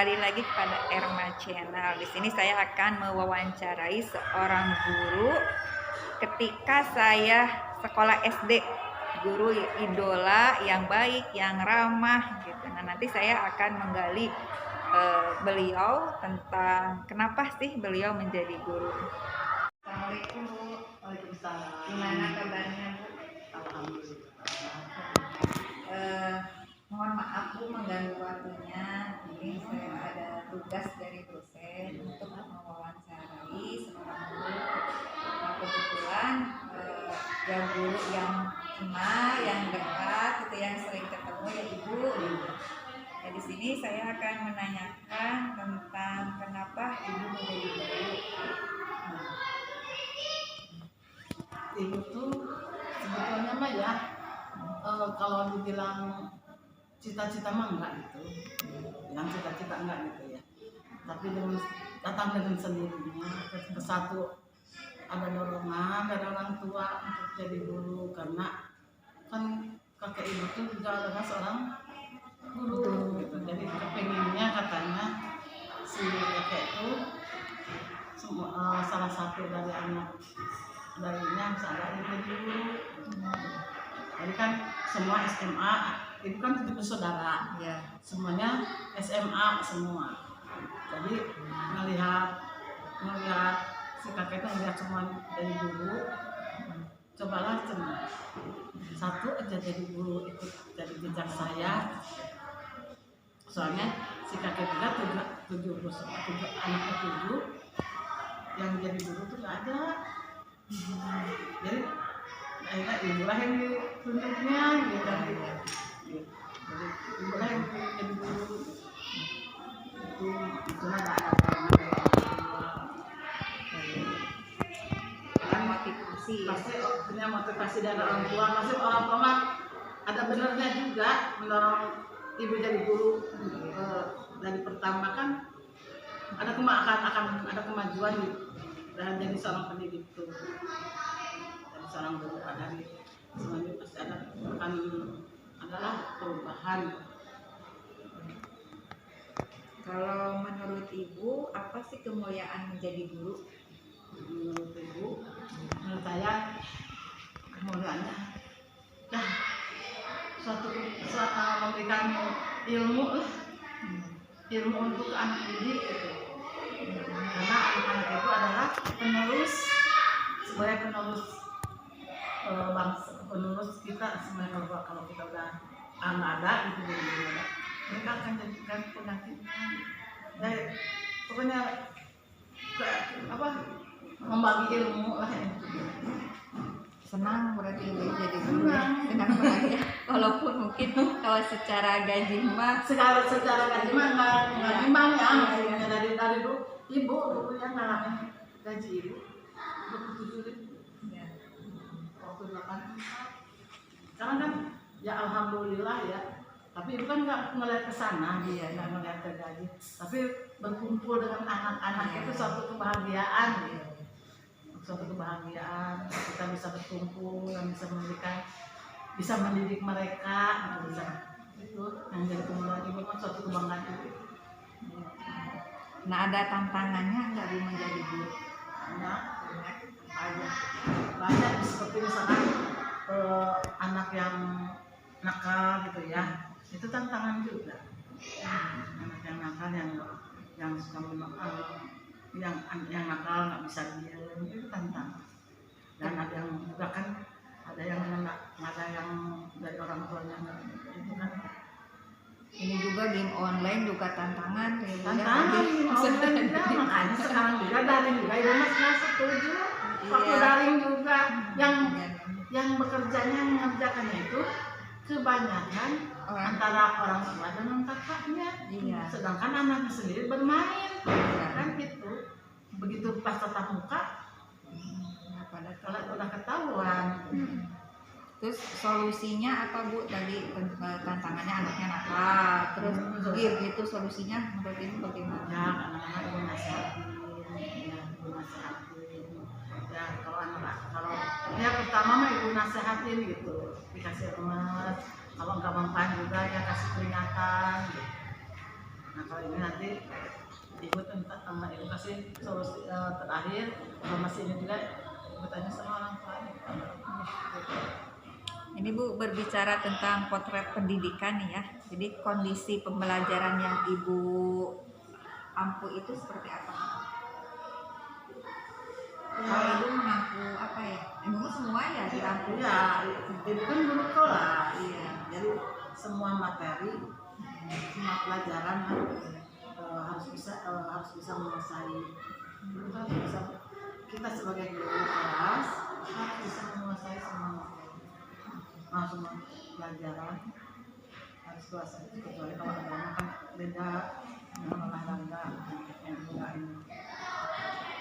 kembali lagi kepada Erma Channel. Di sini saya akan mewawancarai seorang guru ketika saya sekolah SD. Guru idola yang baik, yang ramah gitu. Nah, nanti saya akan menggali beliau tentang kenapa sih beliau menjadi guru. Assalamualaikum Bu. Waalaikumsalam. Gimana kabarnya Bu? Alhamdulillah. Mohon maaf Bu mengganggu waktunya. Ini saya ada tugas dari dosen untuk mewawancarai seorang guru. Nah, kebetulan yang guru yang kenal, yang dekat, itu yang sering ketemu ya Ibu. Nah, di sini saya akan menanyakan tentang kenapa Ibu menjadi guru. Ibu tuh sebetulnya mah ya kalau dibilang cita-cita mah enggak gitu, yang cita-cita enggak gitu ya. Tapi datang dengan sendirinya ke satu ada dorongan dari orang tua untuk jadi guru, karena kan kakek ibu tuh juga adalah seorang guru gitu. Jadi kepenginnya katanya si kakek itu salah satu dari anak darinya bisa ada yang jadi guru. Jadi kan semua SMA itu kan 7 saudara Ya. semuanya SMA semua. Jadi melihat si kakek itu melihat semua dari guru, cobalah satu aja jadi guru, ikut jadi jejak saya. Soalnya si kakek juga tujuh anaknya 7 yang jadi guru tuh nggak ada. Jadi akhirnya ibulah yang ditunjuknya gitu. Jadi ibulah yang jadi guru. Itu ada Motivasi. pasti punya motivasi dari orang tua. Masih orang tua mah ada benernya juga mendorong ibu jadi guru. Dari pertama kan ada akan ada kemajuan gitu, dan jadi seorang pendidik tuh, dari seorang guru dari semuanya pasti adalah perubahan. Kalau menurut Ibu, apa sih kemuliaan menjadi guru? Menurut saya kemuliaannya suatu memberikan ilmu untuk anak didik gitu. Karena anak-anak itu adalah sebagai penerus bangsa, penerus kita sebenarnya. Kalau kita udah nggak ada gitu, mereka akan jadikan penggantinya. Dan pokoknya membagi ilmu lah ya. Senang berarti Ibu jadi guru. Senang banget ya. Walaupun mungkin kalau secara gaji mah secara gaji mah nggak gimana ya, dari dulu ibu yang ngalamin gaji ibu 27.000 ya. waktu 8. Sekarang kan ya alhamdulillah ya, tapi ibu kan nggak ngeliat ke sana, dia nggak ngeliat ke gaji, tapi berkumpul dengan anak-anak itu suatu kebahagiaan gitu. Suatu kebahagiaan kita bisa berkumpul dan bisa mendidik mereka, itu yang jadi kemuliaan ibu kan suatu kebanggaan itu. Nah, ada tantangannya nggak Bu menjadi guru? Banyak seperti misalkan anak yang nakal gitu ya, itu tantangan juga. Anak yang nakal yang suka yang nakal nggak bisa diam, itu tantangan. Dan ada yang juga kan ada yang dari orang tuanya itu kan. Ini juga game online juga tantangan ya Bu, ya. Tantangan online juga, makanya sekarang juga daring juga, ibu mas nggak setuju waktu daring juga. Yang bekerjanya mengerjakannya itu kebanyakan antara orang tua dengan kakaknya. Sedangkan anaknya sendiri bermain, kan gitu. Begitu pas tatap muka kalau udah ketahuan. Terus solusinya apa Bu? Tadi tantangannya anaknya nakal, terus game itu solusinya menurut Ibu bagaimana? Ya anak-anak ibu nasihatin, ya kalau ya pertama mah ibu nasihatin gitu, dikasih emas, kalau nggak mempan juga ya kasih peringatan gitu. Nah kalau ini nanti ibu tentang sama ibu kasih solusi terakhir, kalau masih ini juga ibu tanya sama orang tuanya. Ini Bu berbicara tentang potret pendidikan nih ya. Jadi kondisi pembelajaran yang Ibu ampu itu seperti apa? Kalau Ibu mengampu apa ya? Ibu semua ya diampu. Ya, ibu kan guru sekolah. Iya. Jadi semua materi, semua pelajaran harus bisa menguasai. Harus bisa, kita sebagai guru kelas harus bisa menguasai semua materi. Semua pelajaran harus kuasai, kecuali kalau agama kan beda dengan olahraga yang enggak ini.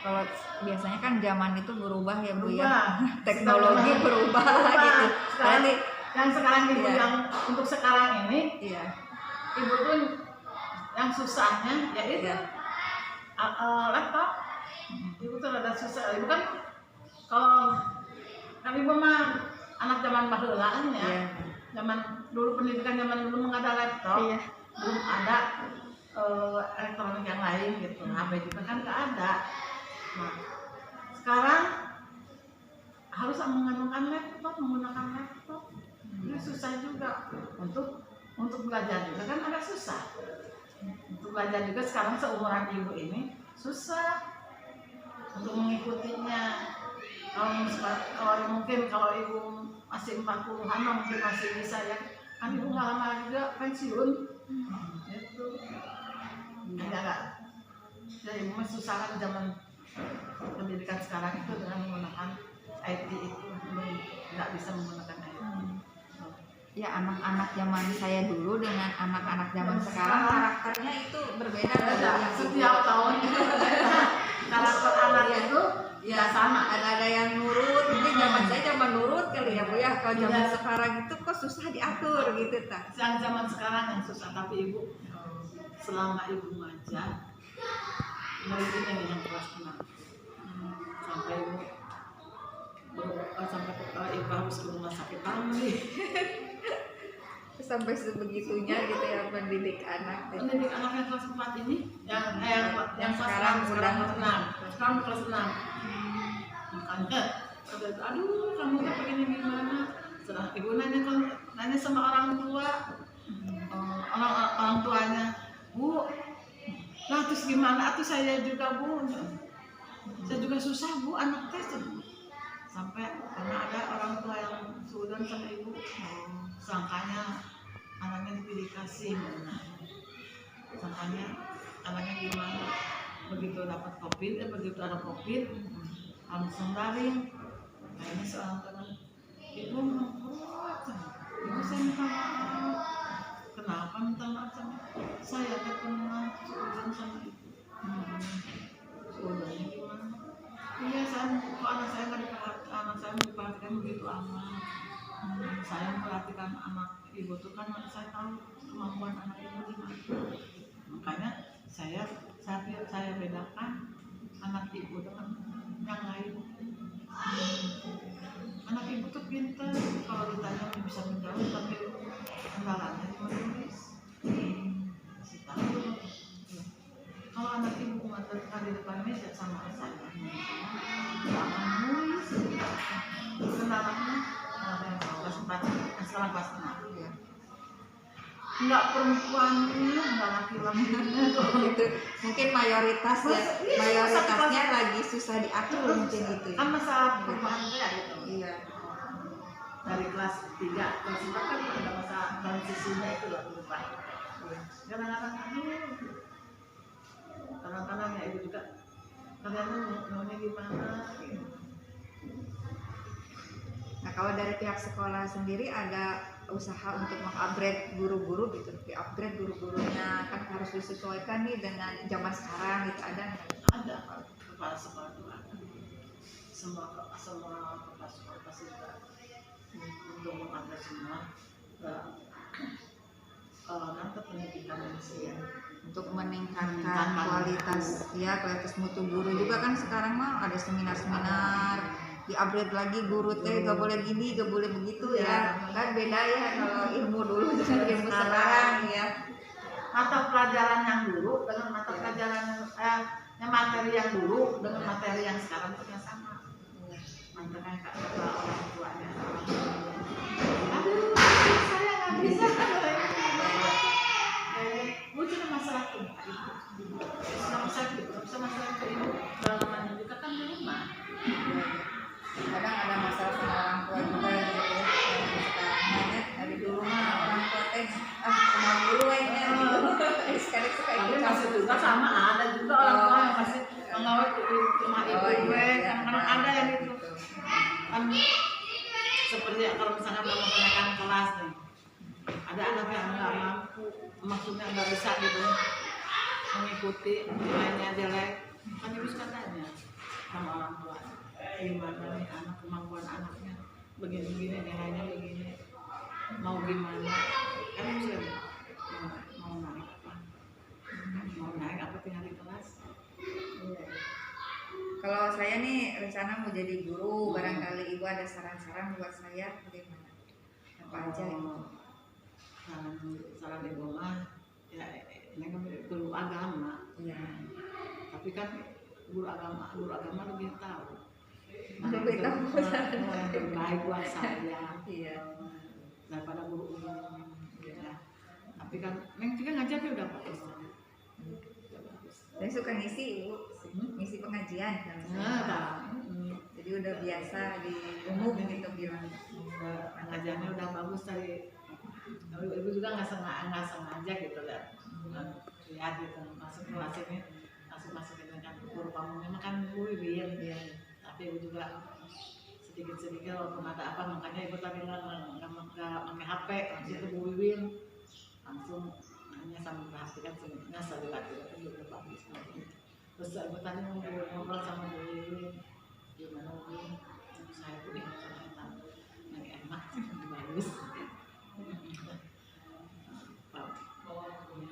Kalau biasanya kan zaman itu berubah ya Bu ya, Berubah. teknologi berubah gitu. Sekarang, Berarti yang sekarang ibu iya. yang untuk sekarang ini, iya, ibu pun yang susahnya yaitu iya. laptop. Ibu tuh ada susah. Ibu kan kalau kan ibu mah anak zaman baheula kan ya. Iya. Zaman dulu pendidikan zaman dulu nggak ada laptop, Iya. belum ada elektronik yang lain gitu. HP juga kan nggak ada. Nah, sekarang harus menggunakan laptop. Ini susah juga untuk belajar juga kan agak susah. Untuk belajar juga sekarang seumuran ibu ini susah untuk mengikutinya. Kalau mungkin kalau ibu masih 40-an mungkin masih bisa ya. Kan ibu nggak lama juga pensiun. Itu agak. Jadi ibu masih susah kan zaman pendidikan sekarang itu dengan menggunakan IT itu nggak bisa menggunakan IT. Ya anak-anak zaman saya dulu dengan anak-anak zaman sekarang karakternya itu berbeda. Yang setiap tahun itu berbeda. Karakter anak itu ya sama. Ada yang nurut. Mungkin zaman saya zaman nurut kali ya Bu ya. Kalau zaman sekarang itu kok susah diatur gitu tak. Yang zaman sekarang yang susah, tapi ibu selama ibu ngajar muridnya yang kelas 6 sampai ibu ibu harus ke rumah sakit lagi. Sampai sebegitunya gitu ya mendidik anak. Mendidik anak yang kelas 4 ini yang sekarang kelas 6. Sekarang kelas 6. Makanya aduh kamu pengen gimana? Setelah ibu nanya sama orang tua, orang tuanya, Bu, nah terus gimana? Terus saya juga Bu, saya juga susah Bu anak tes. Sampai karena ada orang tua yang sudah sama ibu, sangkanya anaknya dikasih, sangkanya anaknya gimana? Begitu dapat begitu ada COVID, langsung daring. Kayaknya seorang teman, ibu membuat, ibu saya minta maaf. Kenapa minta maaf sama saya? Pernah sudah sama ibu. Sudahnya gimana? Iya, kok anak saya nggak diperhatikan, anak saya diperhatikan begitu amat. Saya memperhatikan anak ibu tuh kan saya tahu kemampuan anak ibu gimana. Makanya saya bedakan anak ibu dengan yang lain. Anak ibu tuh pintar, kalau ditanya bisa menjawab, tapi kendalanya di menulis. Kasih tahu. Kalau anak ibu mengatakan di depan meja sama saya, nggak akan nulis. Kendalanya kelas 4, sekarang kelas 6 ya. Nggak perempuannya, nggak laki-lakinya gitu. Mungkin mayoritasnya lagi susah diatur mungkin gitu ya. Kan masalah perubahan saya gitu. Iya. Dari kelas 3 kelas 4 kan ada masa transisinya itu loh berubah. Kadang-kadang ya ibu juga kalian maunya gimana gitu. Nah kalau dari pihak sekolah sendiri ada usaha untuk mengupgrade guru-guru gitu, di-upgrade guru-gurunya kan harus disesuaikan nih dengan zaman sekarang gitu, ada nggak? Ada kepala sekolah itu ada, semua kepala sekolah pasti juga untuk mengupgrade semua nanti pendidikan manusia untuk meningkatkan kualitas mutu guru juga kan sekarang mah ada seminar-seminar di-upgrade lagi guru teh gak boleh gini gak boleh begitu ya kan beda ya kalau ilmu dulu dengan ilmu sekarang ya mata pelajaran yang dulu dengan mata pelajaran yang materi yang dulu dengan materi yang sekarang itu sama. Mantannya kata orang tuanya, aduh saya nggak bisa. Bu cuma masalah tuh, sama sakit, sama masalah ke ibu. Pengalaman juga kan di rumah. Kadang ada masalah sama orang tua juga ya gitu ya. Sekarang dari dulu mah orang tua teh mau dulu aja gitu. Sekali suka Tapi ikut masih juga sama ada juga orang tua yang masih mengawet di rumah ibu gue. Kadang-kadang ada yang itu. Kan seperti kalau misalnya mau kenaikan kelas nih, ada anak yang nggak mampu, maksudnya nggak bisa gitu mengikuti nilainya jelek, kan ibu suka tanya sama orang tua, gimana nih anak, kemampuan anaknya begini-begini, nilainya begini, mau gimana, kan ibu suka mau naik apa, tinggal di kelas. Kalau saya nih rencana mau jadi guru, barangkali ibu ada saran-saran buat saya bagaimana? Apa aja? Saran ibu mah ya ini kan guru agama. Iya. Tapi kan guru agama lebih tahu. Lebih tahu yang terbaik buat saya. Iya. Daripada guru umum. Ya. Tapi kan yang juga ngajarnya udah bagus. Saya suka ngisi ibu, ngisi pengajian. Jadi udah biasa di umum gitu bilang. Pengajiannya udah bagus dari ibu juga nggak sengaja gitu kan, lihat gitu masuk kelas ini masuk dengan guru pamongnya kan Bu Wiwin, tapi ibu juga sedikit walaupun ada apa makanya ibu tadi nggak pakai HP langsung ke Bu Wiwin langsung nanya sama perhatikan sebenarnya saya lagi itu udah bagus. Terus ibu tadi ngobrol sama Bu Wiwin gimana Bu, saya pun ingat sama yang enak bagus.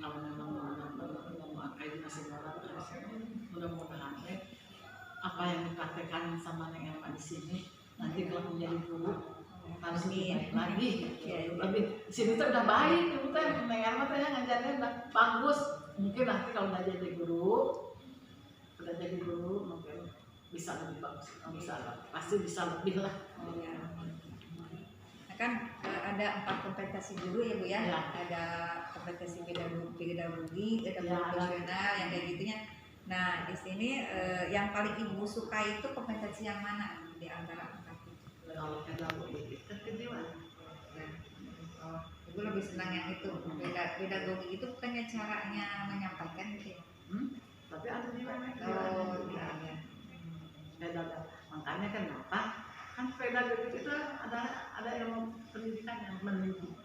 Kalau memang mau kayak masih moral mudah-mudahan apa yang dipraktekkan sama Neng Elma di sini nanti kalau menjadi guru harus lebih lagi. Lebih di sini tuh udah baik, ibu teh Neng Elma teh ngajarnya udah bagus. Mungkin nanti kalau udah jadi guru mungkin bisa lebih bagus, pasti bisa lebih lah. Kan ada 4 kompetensi dulu ya Bu ya. Ada kompetensi pedagogi, ada profesional yang kayak gitunya. Nah di sini yang paling ibu suka itu kompetensi yang mana di antara 4 itu? Kalau pedagogi itu kedua. Ibu lebih senang yang itu. Pedagogi itu bukannya caranya menyampaikan gitu ya? Tapi ada di mana? Iya. Makanya kenapa? Kan pedagogi itu ada ilmu pendidikan yang mendidik.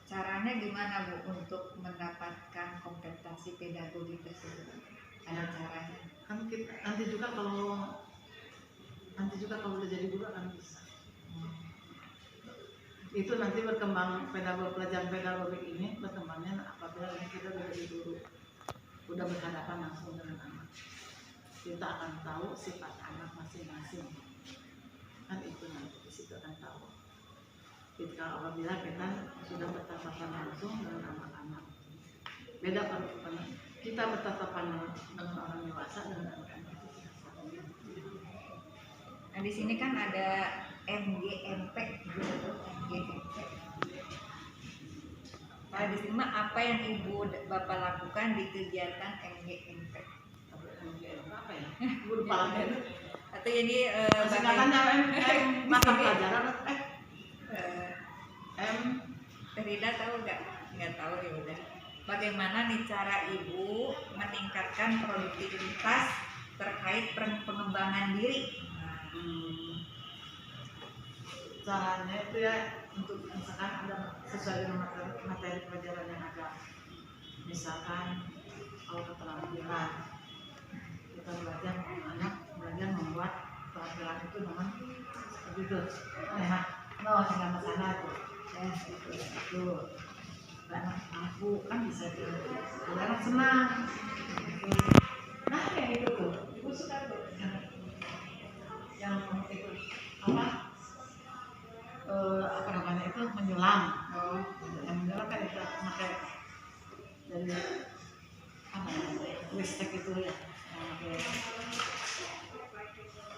Caranya gimana Bu untuk mendapatkan kompetensi pedagogi tersebut? Ada caranya? Kan kita nanti juga kalau udah jadi guru akan bisa. Itu nanti berkembang pelajaran pedagogi ini berkembangnya apabila kita udah jadi guru, udah berhadapan langsung dengan anak. Kita akan tahu sifat anak masing-masing. Kan itu nanti di situ akan tahu. Ketika apabila kita sudah bertatapan langsung dengan anak-anak, beda kita bertatapan dengan orang dewasa dengan anak-anak. Nah di sini kan ada MGMP gitu, MGMP. Nah di sini mah apa yang ibu bapak lakukan di kegiatan MGMP? Apa ya? Guru paralel. Atau ini singkatannya mata pelajaran Rida tahu nggak tahu ya udah. Bagaimana nih cara ibu meningkatkan produktivitas terkait pengembangan diri? Caranya itu ya untuk misalkan ada sesuai dengan materi pelajaran yang ada, misalkan kalau keterampilan kita belajar membuat keterampilan itu memang seperti itu. Tinggal masalah itu. Itu anak mampu kan bisa anak senang. Nah kayak gitu tuh, ibu suka tuh yang itu apa namanya itu menyelam. Yang menyelam kan itu pakai ristek itu ya,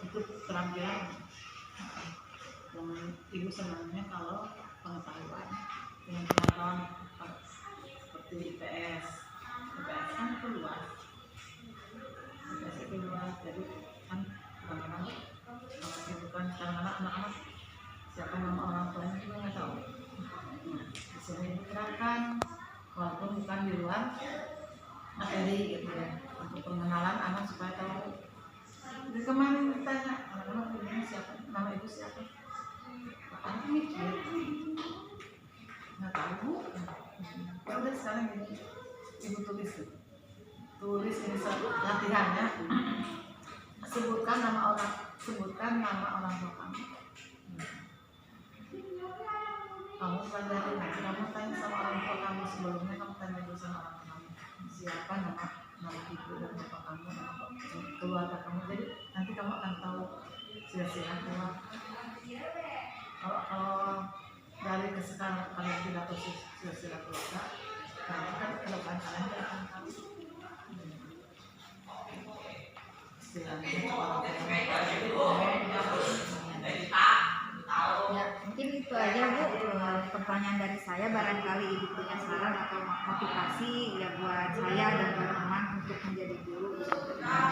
itu keterampilan yang ibu senangnya kalau pengetahuan yang pengetahuan seperti IPS kan itu luas, IPS itu luas, jadi kan kadang-kadang kalau ibu kan kadang-kadang anak-anak siapa nama orang tuanya juga nggak tahu. Nah, di sini diterapkan walaupun bukan di luar materi gitu ya, untuk pengenalan anak supaya tahu. Jadi kemarin ditanya anak-anak ini siapa, nama ibu siapa, aku mikir nggak tahu. Ya udah sekarang ini ibu tulis ini latihannya, sebutkan nama orang tua kamu. Kamu pelajari nanti, kamu tanya sama orang tua kamu sebelumnya, kamu tanya dulu sama orang tua kamu siapa nama ibu dan bapak kamu, nama keluarga kamu. Jadi nanti kamu akan tahu silsilah keluarga. Kalau dari kesekarang kalian tidak tahu silsilah keluarga, nanti kan ke depan kalian tidak akan tahu. Istilahnya orang Ya, mungkin itu aja Bu, pertanyaan dari saya. Barangkali Ibu punya saran atau motivasi ya buat saya dan teman-teman untuk menjadi guru. Saran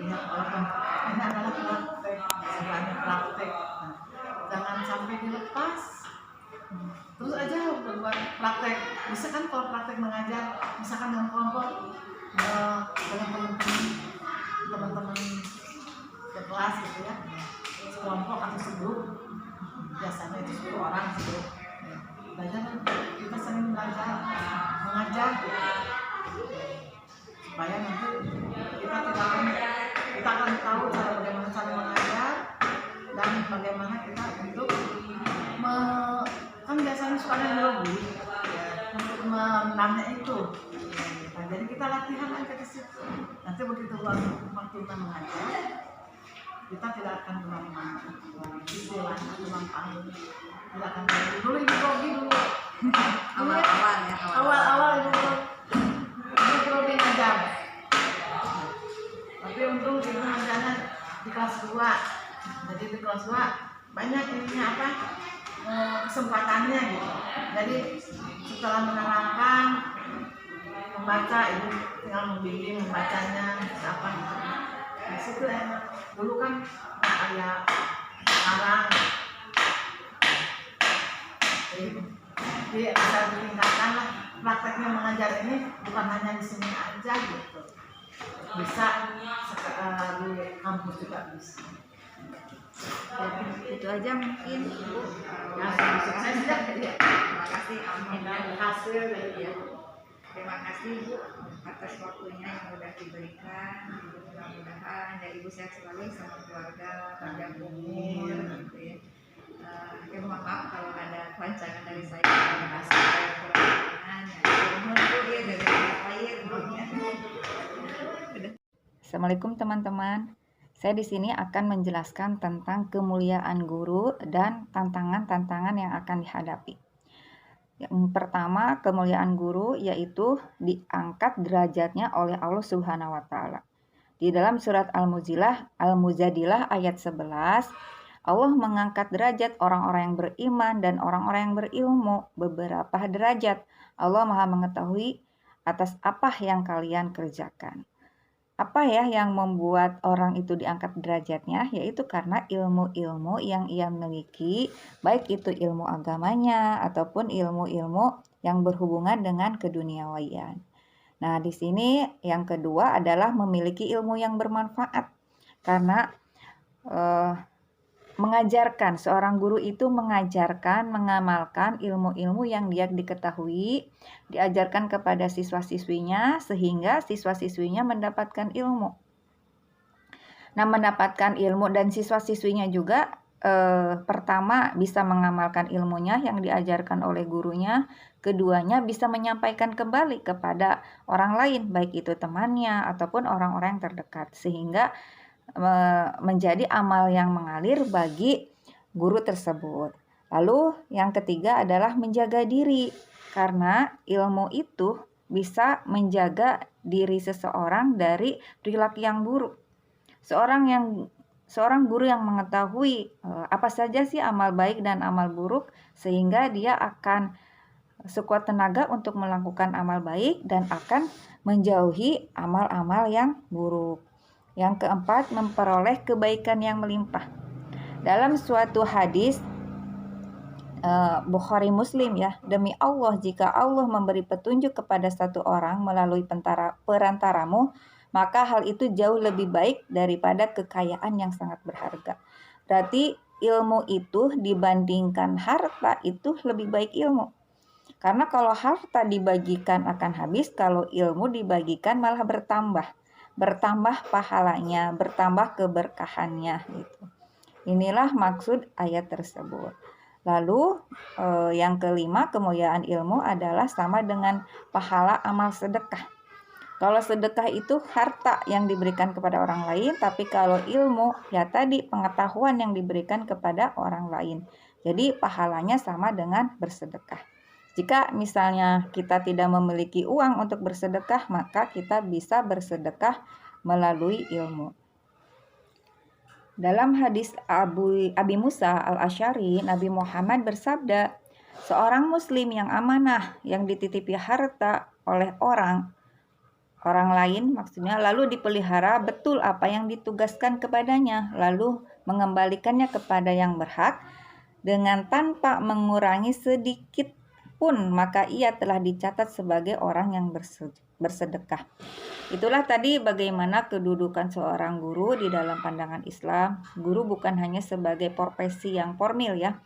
ini adalah praktek, sebenarnya praktek. Jangan sampai dilepas. Terus aja udah buat praktek. Bisa kan kalau praktek mengajar, misalkan dengan kelompok dengan teman-teman kelas gitu ya, sekelompok atau segrup, biasanya itu 10 orang segrup. Belajar kan kita sering belajar mengajar gitu. Supaya nanti kita akan tahu bagaimana cara mengajar dan bagaimana kita untuk kan biasanya suka ada grogi untuk menanya itu. Nah, jadi kita latihan aja ke situ. Nanti begitu waktu kita mengajar, kita tidak akan kemana-mana. Istilahnya tulang panggung tidak akan dulu ibu grogi dulu. Awal ibu grogi ngajar. Tapi untung ibu ngajarnya di kelas 2. Jadi di kelas 2 banyak ininya kesempatannya gitu. Jadi setelah menerangkan membaca, ibu tinggal membimbing membacanya apa gitu. Di situ enak. Dulu kan kayak sekarang, jadi bisa ditingkatkan lah prakteknya mengajar ini, bukan hanya di sini aja gitu. Bisa di kampus juga bisa. Jadi itu aja mungkin Bu. Sukses ya. Terima kasih. Amin. Hasil ya. Terima kasih Bu atas waktunya yang sudah diberikan. Mudah-mudahan dari Ibu sehat selalu sama keluarga, panjang umur gitu ya. Mohon maaf kalau ada kelancangan dari saya. Terima kasih kekurangan. Assalamualaikum teman-teman. Saya di sini akan menjelaskan tentang kemuliaan guru dan tantangan-tantangan yang akan dihadapi. Yang pertama, kemuliaan guru yaitu diangkat derajatnya oleh Allah Subhanahu wa taala. Di dalam surat Al-Mujadilah ayat 11, Allah mengangkat derajat orang-orang yang beriman dan orang-orang yang berilmu beberapa derajat. Allah Maha mengetahui atas apa yang kalian kerjakan. Apa ya yang membuat orang itu diangkat derajatnya? Yaitu karena ilmu-ilmu yang ia miliki, baik itu ilmu agamanya ataupun ilmu-ilmu yang berhubungan dengan keduniawian. Nah, di sini yang kedua adalah memiliki ilmu yang bermanfaat. Karena mengajarkan, seorang guru itu mengajarkan, mengamalkan ilmu-ilmu yang dia diketahui, diajarkan kepada siswa-siswinya sehingga siswa-siswinya mendapatkan ilmu. Nah, mendapatkan ilmu dan siswa-siswinya juga pertama bisa mengamalkan ilmunya yang diajarkan oleh gurunya, keduanya bisa menyampaikan kembali kepada orang lain, baik itu temannya ataupun orang-orang yang terdekat, sehingga menjadi amal yang mengalir bagi guru tersebut. Lalu yang ketiga adalah menjaga diri. Karena ilmu itu bisa menjaga diri seseorang dari perilaku yang buruk. Seorang guru yang mengetahui apa saja sih amal baik dan amal buruk, sehingga dia akan sekuat tenaga untuk melakukan amal baik dan akan menjauhi amal-amal yang buruk. Yang keempat, memperoleh kebaikan yang melimpah. Dalam suatu hadis Bukhari Muslim ya, demi Allah, jika Allah memberi petunjuk kepada satu orang melalui perantaramu, maka hal itu jauh lebih baik daripada kekayaan yang sangat berharga. Berarti ilmu itu dibandingkan harta itu lebih baik ilmu. Karena kalau harta dibagikan akan habis, kalau ilmu dibagikan malah bertambah. Bertambah pahalanya, bertambah keberkahannya gitu. Inilah maksud ayat tersebut. Lalu yang kelima, kemuliaan ilmu adalah sama dengan pahala amal sedekah. Kalau sedekah itu harta yang diberikan kepada orang lain, tapi kalau ilmu ya tadi pengetahuan yang diberikan kepada orang lain. Jadi pahalanya sama dengan bersedekah. Jika misalnya kita tidak memiliki uang untuk bersedekah, maka kita bisa bersedekah melalui ilmu. Dalam hadis Abi Musa al-Asy'ari, Nabi Muhammad bersabda, seorang muslim yang amanah, yang dititipi harta oleh orang lain maksudnya, lalu dipelihara betul apa yang ditugaskan kepadanya, lalu mengembalikannya kepada yang berhak dengan tanpa mengurangi sedikit pun, maka ia telah dicatat sebagai orang yang bersedekah. Itulah tadi bagaimana kedudukan seorang guru di dalam pandangan Islam. Guru bukan hanya sebagai profesi yang formil ya.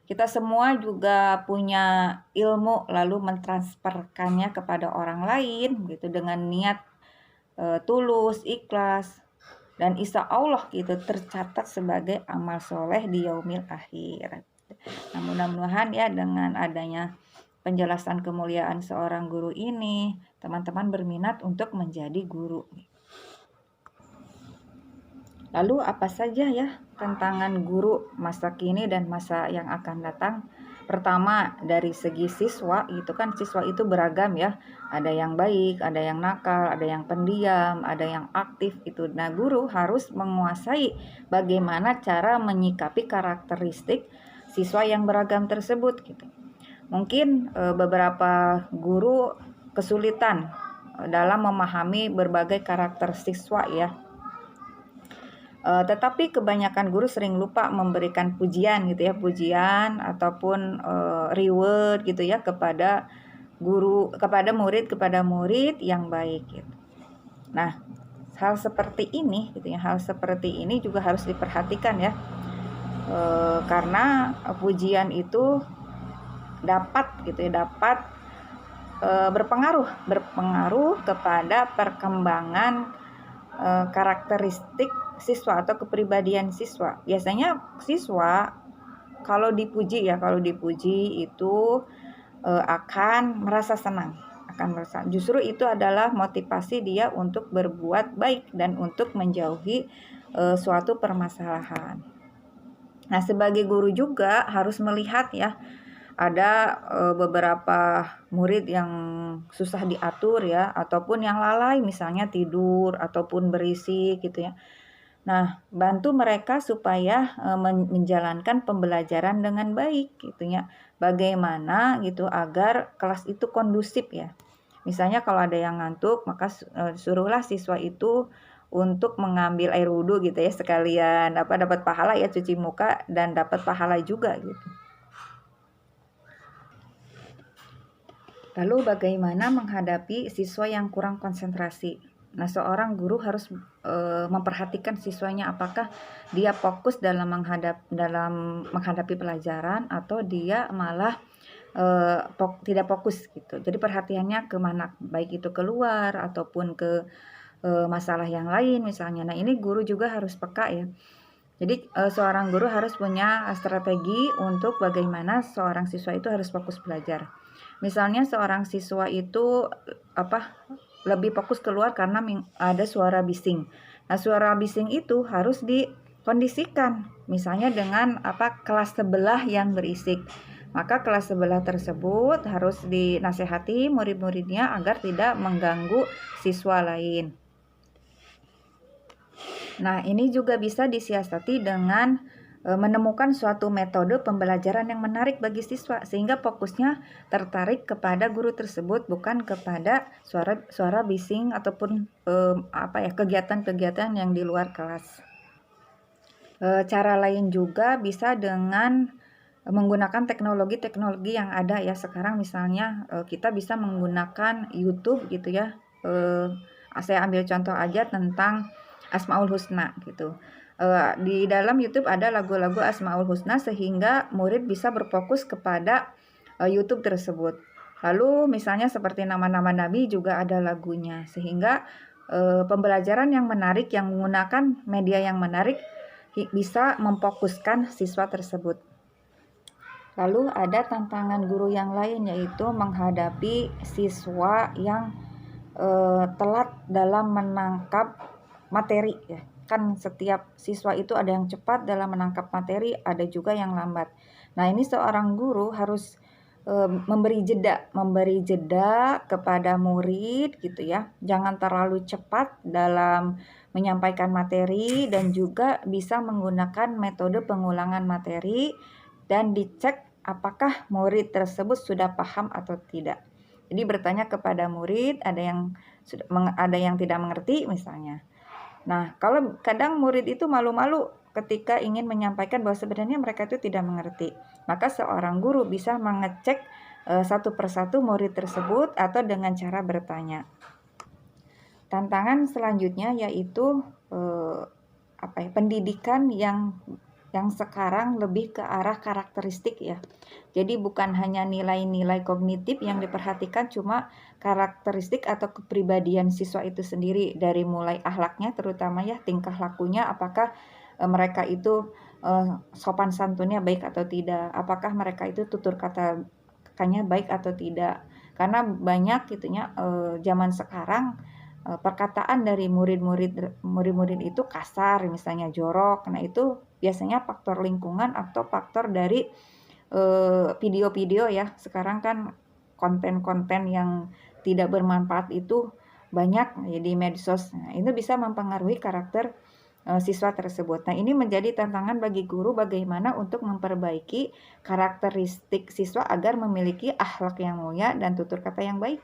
Kita semua juga punya ilmu lalu mentransferkannya kepada orang lain gitu dengan niat tulus, ikhlas, dan insya Allah gitu tercatat sebagai amal soleh di yaumil akhir. Nah, mudah-mudahan ya dengan adanya penjelasan kemuliaan seorang guru ini, teman-teman berminat untuk menjadi guru. Lalu apa saja ya tantangan guru masa kini dan masa yang akan datang? Pertama, dari segi siswa, siswa itu beragam ya. Ada yang baik, ada yang nakal, ada yang pendiam, ada yang aktif itu. Nah, guru harus menguasai bagaimana cara menyikapi karakteristik siswa yang beragam tersebut gitu. Mungkin beberapa guru kesulitan dalam memahami berbagai karakter siswa ya. Tetapi kebanyakan guru sering lupa memberikan pujian gitu ya, pujian ataupun reward gitu ya kepada murid yang baik gitu. Nah, hal seperti ini juga harus diperhatikan ya. Karena pujian itu dapat berpengaruh kepada perkembangan karakteristik siswa atau kepribadian siswa. Biasanya siswa kalau dipuji itu akan merasa senang, justru itu adalah motivasi dia untuk berbuat baik dan untuk menjauhi suatu permasalahan. Nah, sebagai guru juga harus melihat ya, ada beberapa murid yang susah diatur ya, ataupun yang lalai misalnya tidur ataupun berisik gitu ya. Nah, bantu mereka supaya menjalankan pembelajaran dengan baik gitu ya. Bagaimana gitu agar kelas itu kondusif ya. Misalnya kalau ada yang ngantuk, maka suruhlah siswa itu untuk mengambil air wudhu gitu ya, sekalian dapat pahala ya, cuci muka dan dapat pahala juga gitu. Lalu bagaimana menghadapi siswa yang kurang konsentrasi? Nah, seorang guru harus memperhatikan siswanya, apakah dia fokus dalam menghadapi pelajaran atau dia malah tidak fokus gitu. Jadi perhatiannya kemana, baik itu keluar ataupun ke masalah yang lain misalnya. Nah, ini guru juga harus peka ya. Jadi seorang guru harus punya strategi untuk bagaimana seorang siswa itu harus fokus belajar. Misalnya seorang siswa itu lebih fokus keluar karena ada suara bising. Nah, suara bising itu harus dikondisikan. Misalnya dengan kelas sebelah yang berisik. Maka kelas sebelah tersebut harus dinasehati murid-muridnya agar tidak mengganggu siswa lain. Nah, ini juga bisa disiasati dengan menemukan suatu metode pembelajaran yang menarik bagi siswa sehingga fokusnya tertarik kepada guru tersebut, bukan kepada suara bising ataupun kegiatan-kegiatan yang di luar kelas. Cara lain juga bisa dengan menggunakan teknologi-teknologi yang ada ya sekarang, misalnya kita bisa menggunakan YouTube gitu ya. Saya ambil contoh aja tentang Asmaul Husna gitu. Di dalam YouTube ada lagu-lagu Asmaul Husna sehingga murid bisa berfokus kepada YouTube tersebut. Lalu misalnya seperti nama-nama nabi juga ada lagunya, sehingga pembelajaran yang menarik yang menggunakan media yang menarik bisa memfokuskan siswa tersebut. Lalu ada tantangan guru yang lain, yaitu menghadapi siswa yang telat dalam menangkap materi ya. Kan setiap siswa itu ada yang cepat dalam menangkap materi, ada juga yang lambat. Nah, ini seorang guru harus memberi jeda kepada murid gitu ya. Jangan terlalu cepat dalam menyampaikan materi, dan juga bisa menggunakan metode pengulangan materi dan dicek apakah murid tersebut sudah paham atau tidak. Jadi bertanya kepada murid, ada yang tidak mengerti misalnya. Nah, kalau kadang murid itu malu-malu ketika ingin menyampaikan bahwa sebenarnya mereka itu tidak mengerti, maka seorang guru bisa mengecek satu persatu murid tersebut atau dengan cara bertanya. Tantangan selanjutnya yaitu pendidikan yang sekarang lebih ke arah karakteristik ya. Jadi bukan hanya nilai-nilai kognitif yang diperhatikan, cuma karakteristik atau kepribadian siswa itu sendiri, dari mulai akhlaknya terutama ya, tingkah lakunya, apakah mereka itu sopan santunnya baik atau tidak, apakah mereka itu tutur katanya baik atau tidak. Karena banyak gitunya zaman sekarang perkataan dari murid-murid itu kasar, misalnya jorok. Nah, itu biasanya faktor lingkungan atau faktor dari video-video ya. Sekarang kan konten-konten yang tidak bermanfaat itu banyak ya di medsos. Nah, itu bisa mempengaruhi karakter siswa tersebut. Nah, ini menjadi tantangan bagi guru bagaimana untuk memperbaiki karakteristik siswa agar memiliki akhlak yang mulia dan tutur kata yang baik.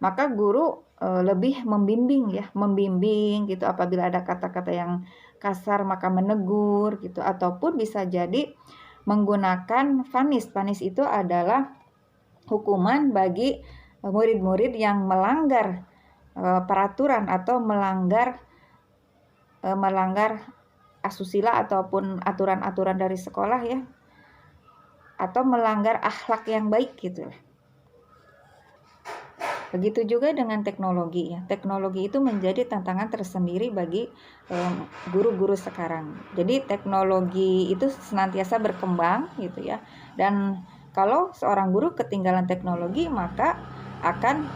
Maka guru lebih membimbing gitu. Apabila ada kata-kata yang kasar maka menegur gitu, ataupun bisa jadi menggunakan vonis. Vonis itu adalah hukuman bagi murid-murid yang melanggar peraturan atau melanggar asusila ataupun aturan-aturan dari sekolah ya, atau melanggar akhlak yang baik gitu. Begitu juga dengan teknologi ya. Teknologi itu menjadi tantangan tersendiri bagi guru-guru sekarang. Jadi teknologi itu senantiasa berkembang gitu ya. Dan kalau seorang guru ketinggalan teknologi, maka akan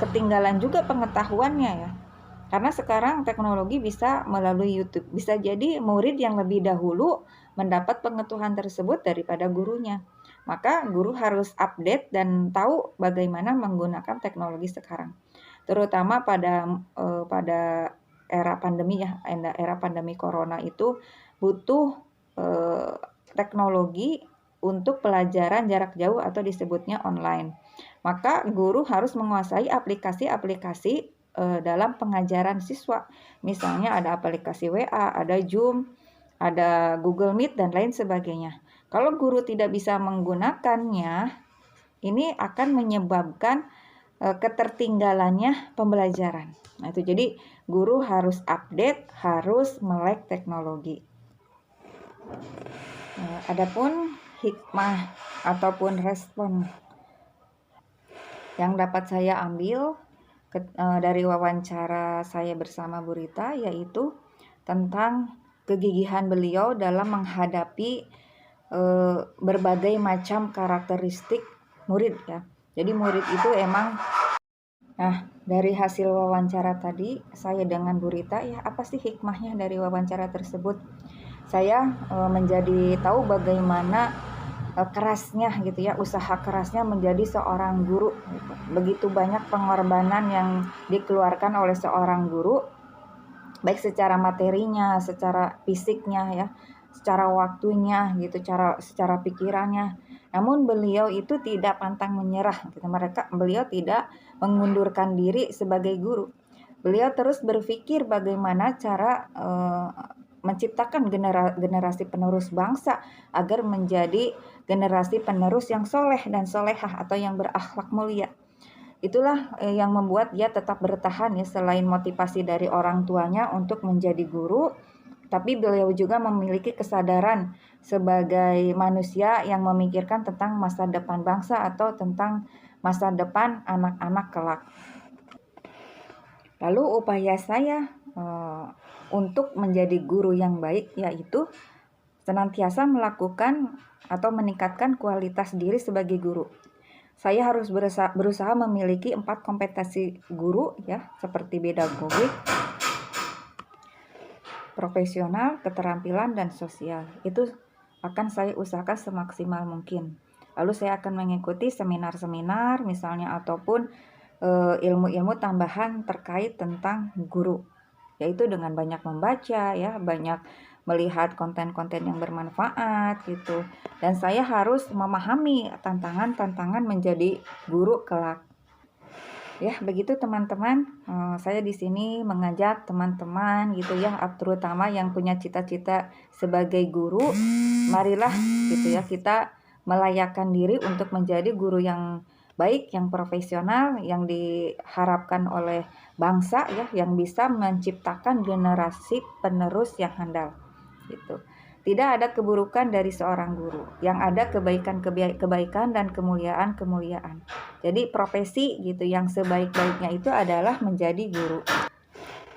ketinggalan juga pengetahuannya ya. Karena sekarang teknologi bisa melalui YouTube. Bisa jadi murid yang lebih dahulu mendapat pengetahuan tersebut daripada gurunya. Maka guru harus update dan tahu bagaimana menggunakan teknologi sekarang. Terutama pada era pandemi ya, era pandemi corona itu butuh teknologi untuk pelajaran jarak jauh atau disebutnya online. Maka guru harus menguasai aplikasi-aplikasi dalam pengajaran siswa. Misalnya ada aplikasi WA, ada Zoom, ada Google Meet dan lain sebagainya. Kalau guru tidak bisa menggunakannya, ini akan menyebabkan ketertinggalannya pembelajaran. Nah, itu jadi guru harus update, harus melek teknologi. Adapun hikmah ataupun respon yang dapat saya ambil dari wawancara saya bersama Bu Rita, yaitu tentang kegigihan beliau dalam menghadapi berbagai macam karakteristik murid ya. Jadi murid itu emang, nah dari hasil wawancara tadi saya dengan Bu Rita ya, apa sih hikmahnya dari wawancara tersebut? Saya menjadi tahu bagaimana kerasnya gitu ya, usaha kerasnya menjadi seorang guru gitu. Begitu banyak pengorbanan yang dikeluarkan oleh seorang guru, baik secara materinya, secara fisiknya ya, secara waktunya gitu, secara pikirannya. Namun beliau itu tidak pantang menyerah gitu. Beliau tidak mengundurkan diri sebagai guru. Beliau terus berpikir bagaimana cara menciptakan generasi penerus bangsa agar menjadi generasi penerus yang soleh dan solehah atau yang berakhlak mulia. Itulah yang membuat dia tetap bertahan ya, selain motivasi dari orang tuanya untuk menjadi guru, tapi beliau juga memiliki kesadaran sebagai manusia yang memikirkan tentang masa depan bangsa atau tentang masa depan anak-anak kelak. Lalu upaya saya untuk menjadi guru yang baik yaitu senantiasa melakukan atau meningkatkan kualitas diri sebagai guru. Saya harus berusaha memiliki 4 kompetensi guru ya, seperti pedagogik, profesional, keterampilan, dan sosial. Itu akan saya usahakan semaksimal mungkin. Lalu saya akan mengikuti seminar-seminar misalnya ataupun ilmu-ilmu tambahan terkait tentang guru, yaitu dengan banyak membaca ya, banyak melihat konten-konten yang bermanfaat gitu. Dan saya harus memahami tantangan-tantangan menjadi guru kelak. Ya, begitu teman-teman. Saya di sini mengajak teman-teman gitu ya, terutama yang punya cita-cita sebagai guru, marilah gitu ya, kita melayakkan diri untuk menjadi guru yang baik, yang profesional, yang diharapkan oleh bangsa ya, yang bisa menciptakan generasi penerus yang handal gitu. Tidak ada keburukan dari seorang guru, yang ada kebaikan dan kemuliaan. Jadi profesi gitu yang sebaik-baiknya itu adalah menjadi guru.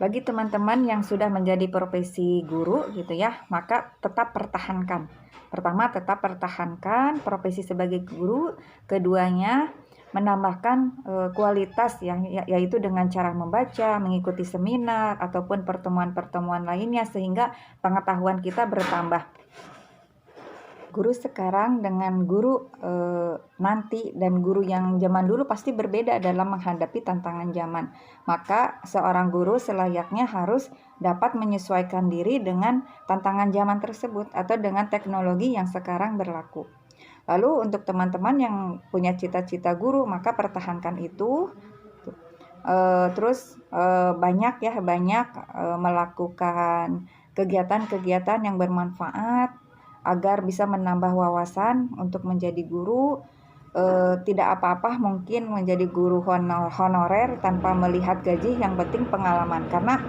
Bagi teman-teman yang sudah menjadi profesi guru gitu ya, maka tetap pertahankan. Pertama, tetap pertahankan profesi sebagai guru. Keduanya, menambahkan kualitas yaitu dengan cara membaca, mengikuti seminar ataupun pertemuan-pertemuan lainnya sehingga pengetahuan kita bertambah. Guru sekarang dengan guru nanti dan guru yang zaman dulu pasti berbeda dalam menghadapi tantangan zaman. Maka seorang guru selayaknya harus dapat menyesuaikan diri dengan tantangan zaman tersebut atau dengan teknologi yang sekarang berlaku. Lalu untuk teman-teman yang punya cita-cita guru, maka pertahankan itu. Terus banyak melakukan kegiatan-kegiatan yang bermanfaat agar bisa menambah wawasan untuk menjadi guru. Tidak apa-apa mungkin menjadi guru honorer tanpa melihat gaji, yang penting pengalaman, karena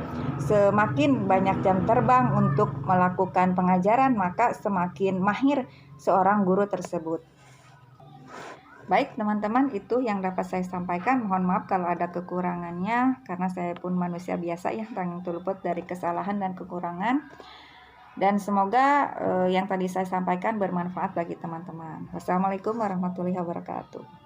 semakin banyak jam terbang untuk melakukan pengajaran maka semakin mahir seorang guru tersebut. Baik teman-teman, itu yang dapat saya sampaikan. Mohon maaf kalau ada kekurangannya, karena saya pun manusia biasa ya, yang terluput dari kesalahan dan kekurangan. Dan semoga yang tadi saya sampaikan bermanfaat bagi teman-teman. Wassalamualaikum warahmatullahi wabarakatuh.